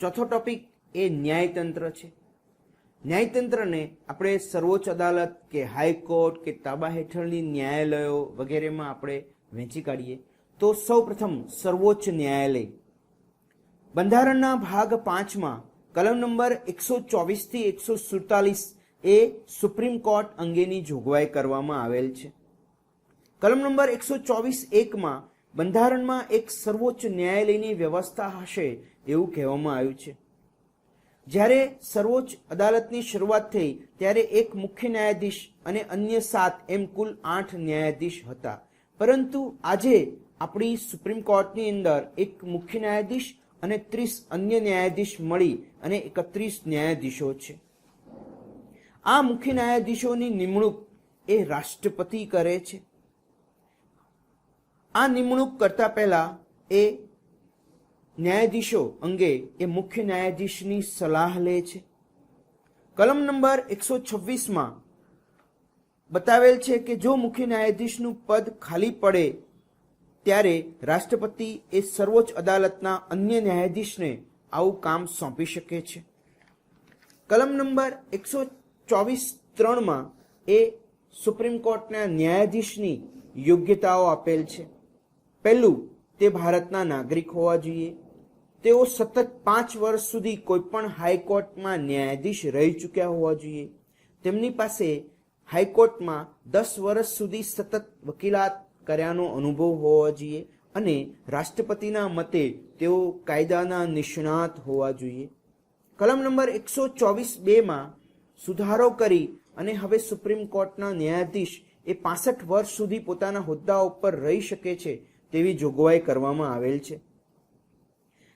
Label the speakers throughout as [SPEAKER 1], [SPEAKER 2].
[SPEAKER 1] ચોથો ટોપિક એ ન્યાયતંત્ર છે. ન્યાયતંત્રને આપણે સર્વોચ્ચ અદાલત કે હાઈકોર્ટ કે તાબા હેઠળની ન્યાયાલયો વગેરેમાં આપણે વહેંચી કાઢીએ તો સૌપ્રથમ સર્વોચ્ચ ન્યાયાલય. બંધારણના ભાગ 5માં કલમ નંબર 124 થી 147 એ સુપ્રીમ કોર્ટ અંગેની જોગવાઈ કરવામાં આવેલ છે. કલમ નંબર 124(1) બંધારણમાં એક સર્વોચ્ચ ન્યાયાલયની વ્યવસ્થા હશે એવું કહેવામાં આવ્યું છે. જ્યારે સર્વોચ્ચ અદાલતની શરૂઆત થઈ ત્યારે એક મુખ્ય ન્યાયાધીશ અને અન્ય 7 એમ કુલ 8 ન્યાયાધીશ હતા. પરંતુ આજે આપણી સુપ્રીમ કોર્ટની અંદર એક મુખ્ય ન્યાયાધીશ અને 30 અન્ય ન્યાયાધીશ મળી અને 31 ન્યાયાધીશો છે. આ મુખ્ય ન્યાયાધીશોની નિમણૂક એ રાષ્ટ્રપતિ કરે છે. આ નિમણૂક કરતા પહેલા એ ન્યાયાધીશો અંગે એ મુખ્ય ન્યાયાધીશની સલાહ લે છે. કલમ નંબર 126માં બતાવેલ છે કે જો મુખ્ય ન્યાયાધીશનું પદ ખાલી પડે ત્યારે રાષ્ટ્રપતિ એ સર્વોચ્ચ અદાલતના અન્ય ન્યાયાધીશને આવું કામ સોંપી શકે છે. કલમ નંબર 124(3) એ સુપ્રીમ કોર્ટના ન્યાયાધીશની યોગ્યતાઓ આપેલ છે. પહેલું, તે ભારતના નાગરિક હોવા જોઈએ. તેઓ સતત 5 વર્ષ સુધી કોઈપણ હાઈકોર્ટમાં ન્યાયાધીશ રહી ચૂક્યા હોવા જોઈએ. તેમની પાસે હાઈકોર્ટમાં 10 વર્ષ સુધી સતત વકીલાત કર્યાનો અનુભવ હોવો જોઈએ અને રાષ્ટ્રપતિના મતે તેઓ કાયદાના નિષ્ણાત હોવા જોઈએ. કલમ નંબર 124(2) સુધારો કરી અને હવે સુપ્રીમ કોર્ટના ન્યાયાધીશ એ 65 વર્ષ સુધી પોતાના હોદ્દા ઉપર રહી શકે છે તેવી જોગવાઈ કરવામાં આવેલ છે.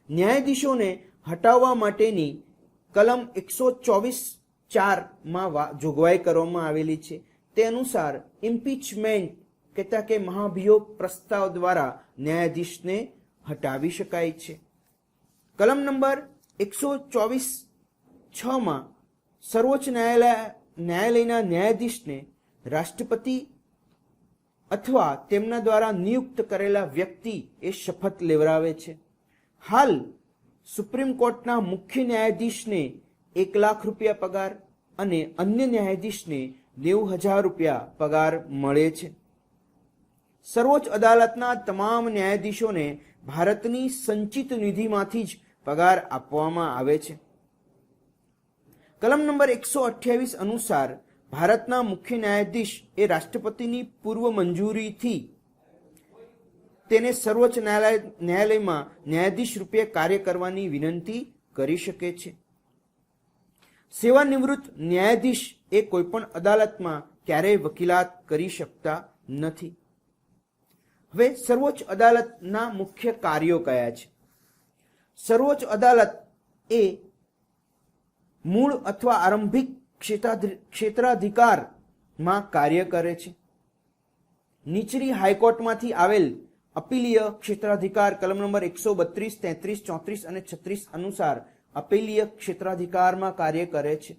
[SPEAKER 1] ન્યાયાધીશોને હટાવવા માટેની કલમ 124(4) જોગવાઈ કરવામાં આવેલી છે. તે અનુસાર ઇમ્પીચમેન્ટ કહેતા કે મહાભિયોગ પ્રસ્તાવ દ્વારા ન્યાયાધીશને હટાવી શકાય છે. કલમ નંબર 124(6) સર્વોચ્ચ ન્યાયાલયના ન્યાયાધીશને રાષ્ટ્રપતિ અથવા તેમના દ્વારા નિયુક્ત કરેલા વ્યક્તિ એ શપથ લેવડાવે છે. હાલ સુપ્રીમ કોર્ટના મુખ્ય ન્યાયાધીશને 1 લાખ રૂપિયા પગાર અને અન્ય ન્યાયાધીશને 90,000 રૂપિયા પગાર મળે છે. સર્વોચ્ચ અદાલતના તમામ ન્યાયાધીશોને ભારતની સંચિત નિધિમાંથી જ પગાર આપવામાં આવે છે. કલમ નંબર 128 અનુસાર ભારતના મુખ્ય ન્યાયાધીશ એ રાષ્ટ્રપતિની પૂર્વ મંજૂરીથી તેને સર્વોચ્ચ ન્યાયાલયમાં ન્યાયાધીશ રૂપે કાર્ય કરવાની વિનંતી કરી શકે છે. સેવાનિવૃત્ત ન્યાયાધીશ એ કોઈપણ અદાલતમાં ક્યારેય વકીલાત કરી શકતા નથી. હવે સર્વોચ્ચ અદાલતના મુખ્ય કાર્યો કયા છે? સર્વોચ્ચ અદાલત એ મૂળ અથવા આરંભિક ક્ષેત્રાધિકારમાં કાર્ય કરે છે. નીચલી હાઈકોર્ટમાંથી આવેલ અપીલીય ક્ષેત્રાધિકાર કલમ નંબર 132, 33, 34 અને 36 અનુસાર અપીલીય ક્ષેત્રાધિકારમાં કાર્ય કરે છે.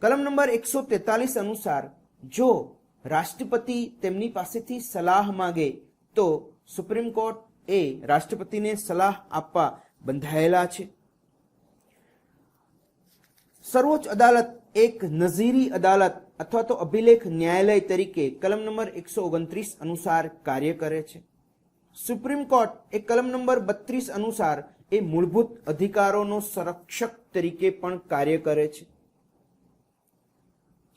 [SPEAKER 1] કલમ નંબર 143 અનુસાર જો રાષ્ટ્રપતિ તેમની પાસેથી સલાહ માંગે તો સુપ્રીમ કોર્ટ એ રાષ્ટ્રપતિને સલાહ આપવા બંધાયેલા છે. સર્વોચ્ચ અદાલત એક નઝીરી અદાલત અથવા તો અભિલેખ ન્યાયાલય તરીકે કલમ નંબર 129 અનુસાર કાર્ય કરે છે. સુપ્રીમ કોર્ટ એ કલમ નંબર 32 અનુસાર એ મૂળભૂત અધિકારોનો સંરક્ષક તરીકે પણ કાર્ય કરે છે.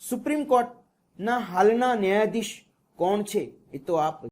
[SPEAKER 1] સુપ્રીમ કોર્ટના હાલના ન્યાયાધીશ કોણ છે એ તો આપ